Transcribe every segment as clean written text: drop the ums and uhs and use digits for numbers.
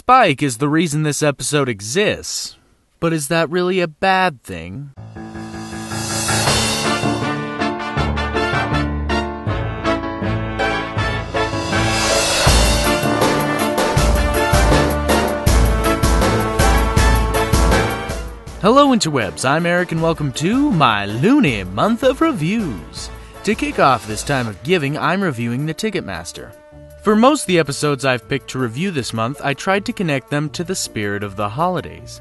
Spike is the reason this episode exists. But is that really a bad thing? Hello interwebs, I'm Eric and welcome to my Looney Month of Reviews. To kick off this time of giving, I'm reviewing the Ticketmaster. For most of the episodes I've picked to review this month, I tried to connect them to the spirit of the holidays.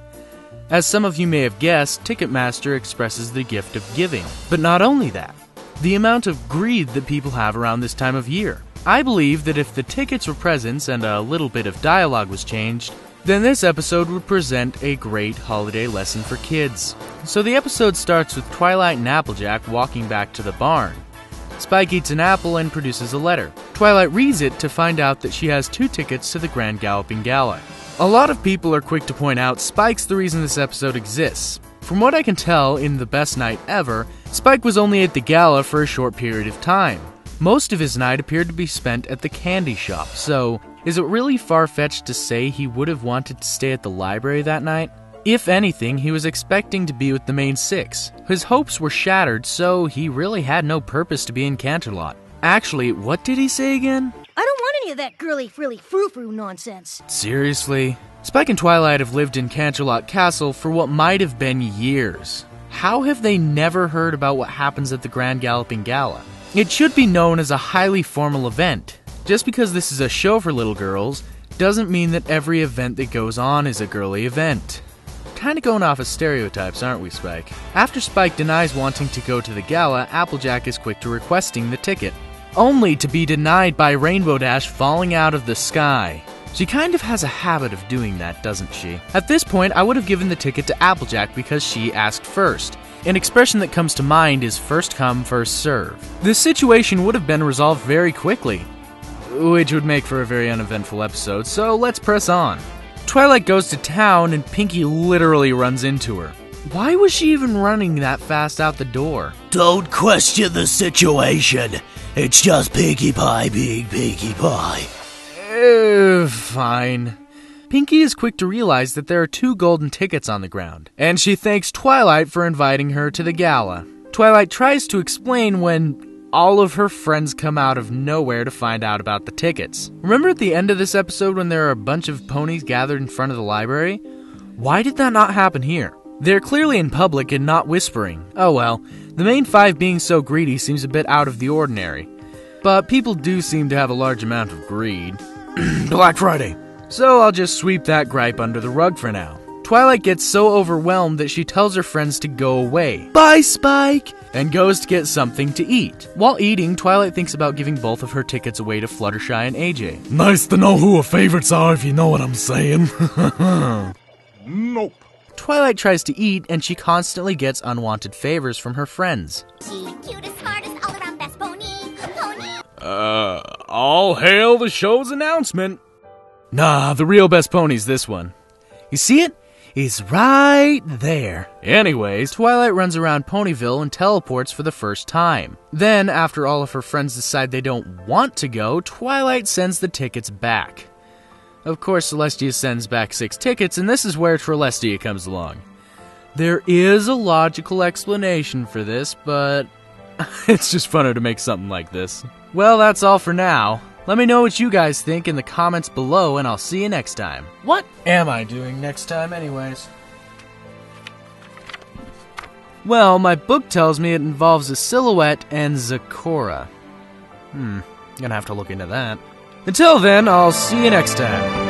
As some of you may have guessed, Ticketmaster expresses the gift of giving. But not only that, the amount of greed that people have around this time of year. I believe that if the tickets were presents and a little bit of dialogue was changed, then this episode would present a great holiday lesson for kids. So the episode starts with Twilight and Applejack walking back to the barn. Spike eats an apple and produces a letter. Twilight reads it to find out that she has 2 tickets to the Grand Galloping Gala. A lot of people are quick to point out Spike's the reason this episode exists. From what I can tell, in The Best Night Ever, Spike was only at the gala for a short period of time. Most of his night appeared to be spent at the candy shop, so is it really far-fetched to say he would have wanted to stay at the library that night? If anything, he was expecting to be with the main 6. His hopes were shattered, so he really had no purpose to be in Canterlot. Actually, what did he say again? I don't want any of that girly, frilly, frou-frou nonsense. Seriously? Spike and Twilight have lived in Canterlot Castle for what might have been years. How have they never heard about what happens at the Grand Galloping Gala? It should be known as a highly formal event. Just because this is a show for little girls doesn't mean that every event that goes on is a girly event. Kinda going off of stereotypes, aren't we, Spike? After Spike denies wanting to go to the gala, Applejack is quick to requesting the ticket, only to be denied by Rainbow Dash falling out of the sky. She kind of has a habit of doing that, doesn't she? At this point, I would have given the ticket to Applejack because she asked first. An expression that comes to mind is first come, first serve. This situation would have been resolved very quickly, which would make for a very uneventful episode, so let's press on. Twilight goes to town and Pinkie literally runs into her. Why was she even running that fast out the door? Don't question the situation. It's just Pinkie Pie being Pinkie Pie. Fine. Pinkie is quick to realize that there are 2 golden tickets on the ground, and she thanks Twilight for inviting her to the gala. Twilight tries to explain when all of her friends come out of nowhere to find out about the tickets. Remember at the end of this episode when there are a bunch of ponies gathered in front of the library? Why did that not happen here? They're clearly in public and not whispering. Oh well, the main 5 being so greedy seems a bit out of the ordinary. But people do seem to have a large amount of greed. Black Friday. So I'll just sweep that gripe under the rug for now. Twilight gets so overwhelmed that she tells her friends to go away. Bye, Spike! And goes to get something to eat. While eating, Twilight thinks about giving both of her tickets away to Fluttershy and AJ. Nice to know who her favorites are, if you know what I'm saying. Nope. Twilight tries to eat, and she constantly gets unwanted favors from her friends. Cutest, smartest, all-around best pony. All hail the show's announcement. Nah, the real best pony's this one. You see it? It's right there. Anyways, Twilight runs around Ponyville and teleports for the first time. Then, after all of her friends decide they don't want to go, Twilight sends the tickets back. Of course, Celestia sends back 6 tickets, and this is where Trelestia comes along. There is a logical explanation for this, but it's just funner to make something like this. Well, that's all for now. Let me know what you guys think in the comments below, and I'll see you next time. What am I doing next time anyways? Well, my book tells me it involves a silhouette and Zecora. Gonna have to look into that. Until then, I'll see you next time.